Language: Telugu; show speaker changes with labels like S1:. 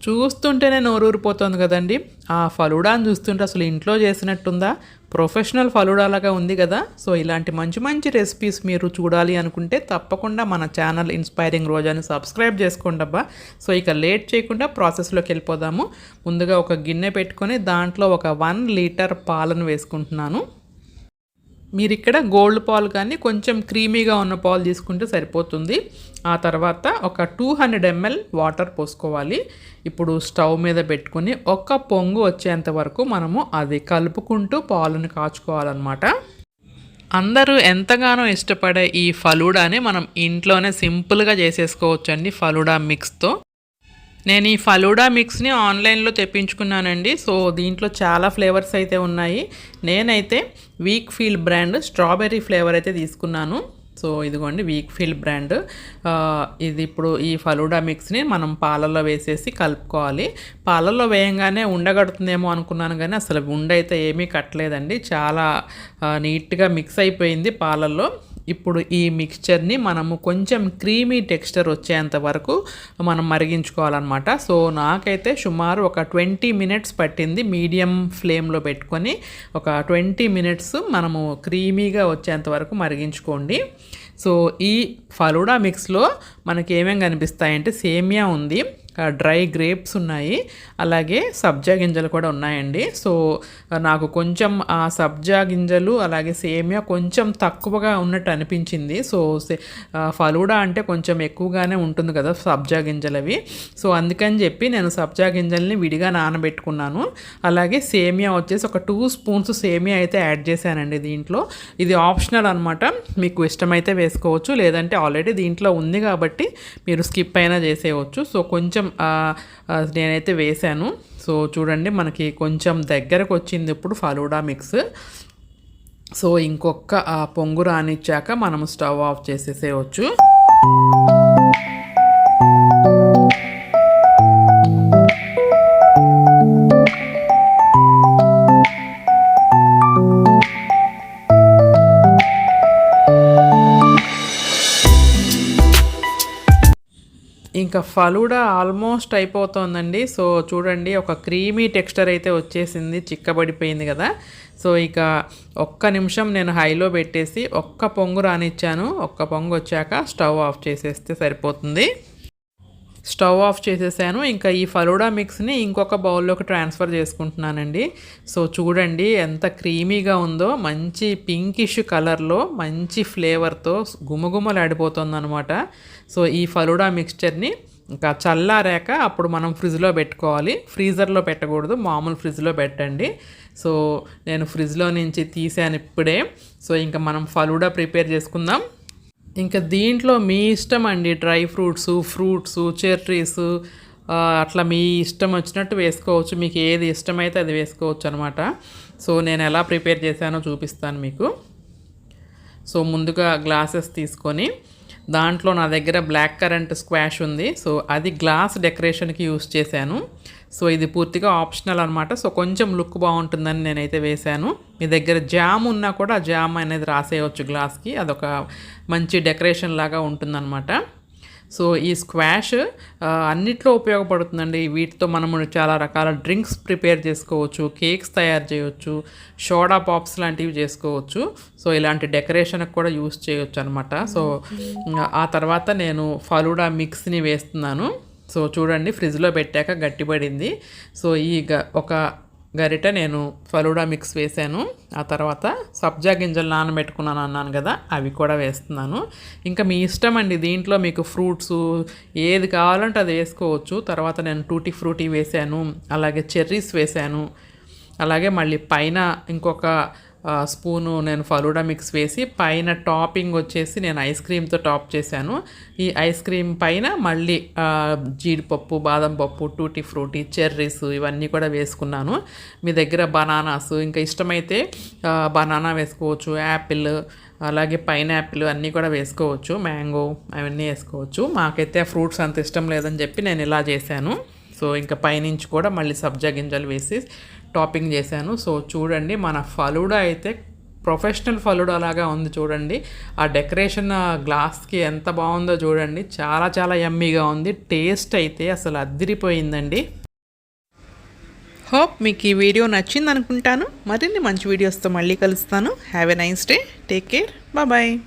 S1: చూస్తుంటేనే నోరూరిపోతుంది కదండి. ఆ ఫలూడాని చూస్తుంటే అసలు ఇంట్లో చేసినట్టుందా, ప్రొఫెషనల్ ఫలూడాలాగా ఉంది కదా. సో ఇలాంటి మంచి మంచి రెసిపీస్ మీరు చూడాలి అనుకుంటే తప్పకుండా మన ఛానల్ ఇన్స్పైరింగ్ రోజాని సబ్స్క్రైబ్ చేసుకోండి అబ్బా. సో ఇక లేట్ చేయకుండా ప్రాసెస్లోకి వెళ్ళిపోదాము. ముందుగా ఒక గిన్నె పెట్టుకొని దాంట్లో ఒక 1 లీటర్ పాలను వేసుకుంటున్నాను. మీరు ఇక్కడ గోల్డ్ పాలు కానీ కొంచెం క్రీమీగా ఉన్న పాలు తీసుకుంటే సరిపోతుంది. ఆ తర్వాత ఒక 200 ml వాటర్ పోసుకోవాలి. ఇప్పుడు స్టవ్ మీద పెట్టుకుని ఒక పొంగు వచ్చేంత వరకు మనము అది కలుపుకుంటూ పాలను కాచుకోవాలన్నమాట. అందరూ ఎంతగానో ఇష్టపడే ఈ ఫలూడాని మనం ఇంట్లోనే సింపుల్గా చేసేసుకోవచ్చండి ఫలూడా మిక్స్తో. నేను ఈ ఫలూడా మిక్స్ని ఆన్లైన్లో తెప్పించుకున్నానండి. సో దీంట్లో చాలా ఫ్లేవర్స్ అయితే ఉన్నాయి. నేనైతే వీక్ఫీల్డ్ బ్రాండ్ స్ట్రాబెర్రీ ఫ్లేవర్ అయితే తీసుకున్నాను. సో ఇదిగోండి వీక్ఫీల్డ్ బ్రాండ్. ఇది ఇప్పుడు ఈ ఫలూడా మిక్స్ని మనం పాలల్లో వేసేసి కలుపుకోవాలి. పాలల్లో వేయంగానే ఉండగడుతుందేమో అనుకున్నాను కానీ అసలు ఉండైతే ఏమీ కట్టలేదండి. చాలా నీట్గా మిక్స్ అయిపోయింది పాలల్లో. ఇప్పుడు ఈ మిక్స్చర్ని మనము కొంచెం క్రీమీ టెక్స్చర్ వచ్చేంత వరకు మనం మరిగించుకోవాలన్నమాట. సో నాకైతే సుమారు ఒక 20 మినిట్స్ పట్టింది. మీడియం ఫ్లేమ్లో పెట్టుకొని ఒక 20 మినిట్స్ మనము క్రీమీగా వచ్చేంత వరకు మరిగించుకోండి. సో ఈ ఫలూడా మిక్స్లో మనకి ఏమేమి కనిపిస్తాయంటే సేమియా ఉంది, డ్రై గ్రేప్స్ ఉన్నాయి, అలాగే సబ్జా గింజలు కూడా ఉన్నాయండి. సో నాకు కొంచెం ఆ సబ్జా గింజలు అలాగే సేమియా కొంచెం తక్కువగా ఉన్నట్టు అనిపించింది. సో ఫలూడా అంటే కొంచెం ఎక్కువగానే ఉంటుంది కదా సబ్జా గింజలవి. సో అందుకని చెప్పి నేను సబ్జా గింజల్ని విడిగా నానబెట్టుకున్నాను. అలాగే సేమియా వచ్చేసి ఒక 2 స్పూన్స్ సేమియా అయితే యాడ్ చేశానండి దీంట్లో. ఇది ఆప్షనల్ అనమాట, మీకు ఇష్టమైతే వేసుకోవచ్చు, లేదంటే ఆల్రెడీ దీంట్లో ఉంది కాబట్టి మీరు స్కిప్ అయినా చేసేయవచ్చు. సో కొంచెం నేనైతే వేసాను. సో చూడండి మనకి కొంచెం దగ్గరకు వచ్చింది ఇప్పుడు ఫలూడా మిక్స్. సో ఇంకొక పొంగు రానిచ్చాక మనము స్టవ్ ఆఫ్ చేసేసేయచ్చు. ఇంకా ఫలూడా ఆల్మోస్ట్ అయిపోతుందండి. సో చూడండి ఒక క్రీమీ టెక్స్చర్ అయితే వచ్చేసింది, చిక్కబడిపోయింది కదా. సో ఇక ఒక్క నిమిషం నేను హైలో పెట్టేసి ఒక్క పొంగు రానిచ్చాను. ఒక్క పొంగు వచ్చాక స్టవ్ ఆఫ్ చేసేస్తే సరిపోతుంది. స్టవ్ ఆఫ్ చేసేసాను. ఇంకా ఈ ఫలూడా మిక్స్ని ఇంకొక బౌల్లోకి ట్రాన్స్ఫర్ చేసుకుంటున్నానండి. సో చూడండి ఎంత క్రీమీగా ఉందో, మంచి పింకిష్ కలర్లో మంచి ఫ్లేవర్తో గుమగుమలాడిపోతుంది అనమాట. సో ఈ ఫలూడా మిక్స్చర్ని ఇంకా చల్లారాక అప్పుడు మనం ఫ్రిడ్జ్లో పెట్టుకోవాలి. ఫ్రీజర్లో పెట్టకూడదు, మామూలు ఫ్రిడ్జ్లో పెట్టండి. సో నేను ఫ్రిడ్జ్లో నుంచి తీసాను ఇప్పుడే. సో ఇంకా మనం ఫలూడా ప్రిపేర్ చేసుకుందాం. ఇంకా దీంట్లో మీ ఇష్టం అండి, డ్రై ఫ్రూట్స్, చెర్రీస్ అట్లా మీ ఇష్టం వచ్చినట్టు వేసుకోవచ్చు. మీకు ఏది ఇష్టమైతే అది వేసుకోవచ్చు అనమాట. సో నేను ఎలా ప్రిపేర్ చేశానో చూపిస్తాను మీకు. సో ముందుగా గ్లాసెస్ తీసుకొని దాంట్లో నా దగ్గర బ్లాక్ కరెంట్ స్క్వాష్ ఉంది. సో అది గ్లాస్ డెకరేషన్కి యూస్ చేశాను. సో ఇది పూర్తిగా ఆప్షనల్ అనమాట. సో కొంచెం లుక్ బాగుంటుందని నేనైతే వేశాను. మీ దగ్గర జామ్ ఉన్నా కూడా ఆ జామ్ అనేది రాసేయవచ్చు గ్లాస్కి, అదొక మంచి డెకరేషన్ లాగా ఉంటుందన్నమాట. సో ఈ స్క్వాష్ అన్నిట్లో ఉపయోగపడుతుందండి. వీటితో మనము చాలా రకాల డ్రింక్స్ ప్రిపేర్ చేసుకోవచ్చు, కేక్స్ తయారు చేయవచ్చు, సోడా పాప్స్ లాంటివి చేసుకోవచ్చు. సో ఇలాంటి డెకరేషన్కి కూడా యూస్ చేయొచ్చు అనమాట. సో ఆ తర్వాత నేను ఫలూడా మిక్స్ని వేస్తున్నాను. సో చూడండి ఫ్రిడ్జ్లో పెట్టాక గట్టిపడింది. సో ఈ ఒక గరిట నేను ఫలూడా మిక్స్ వేసాను. ఆ తర్వాత సబ్జా గింజలు నానబెట్టుకున్నాను అన్నాను కదా, అవి కూడా వేస్తున్నాను. ఇంకా మీ ఇష్టం అండి, దీంట్లో మీకు ఫ్రూట్స్ ఏది కావాలంటే అది వేసుకోవచ్చు. తర్వాత నేను టూటీ ఫ్రూటీ వేసాను, అలాగే చెర్రీస్ వేసాను, అలాగే మళ్ళీ పైన ఇంకొక స్పూను నేను ఫలూడా మిక్స్ వేసి పైన టాపింగ్ వచ్చేసి నేను ఐస్ క్రీమ్తో టాప్ చేశాను. ఈ ఐస్ క్రీమ్ పైన మళ్ళీ జీడిపప్పు, బాదం పప్పు, టూటీ ఫ్రూటీ, చెర్రీస్ ఇవన్నీ కూడా వేసుకున్నాను. మీ దగ్గర బనానాస్ ఇంకా ఇష్టమైతే బనానా వేసుకోవచ్చు, యాపిల్, అలాగే పైనాపిల్ అన్నీ కూడా వేసుకోవచ్చు, మ్యాంగో అవన్నీ వేసుకోవచ్చు. మాకైతే ఫ్రూట్స్ అంత ఇష్టం లేదని చెప్పి నేను ఇలా చేశాను. సో ఇంకా పైనుంచి కూడా మళ్ళీ సబ్జా గింజలు వేసి టాపింగ్ చేశాను. సో చూడండి మన ఫలూడా అయితే ప్రొఫెషనల్ ఫలూడా లాగా ఉంది చూడండి. ఆ డెకరేషన్ గ్లాస్కి ఎంత బాగుందో చూడండి. చాలా చాలా యమ్మీగా ఉంది. టేస్ట్ అయితే అసలు అద్దిరిపోయిందండి. హోప్ మీకు ఈ వీడియో నచ్చింది అనుకుంటాను. మరిన్ని మంచి వీడియోస్తో మళ్ళీ కలుస్తాను. Have a nice day. Take care. Bye.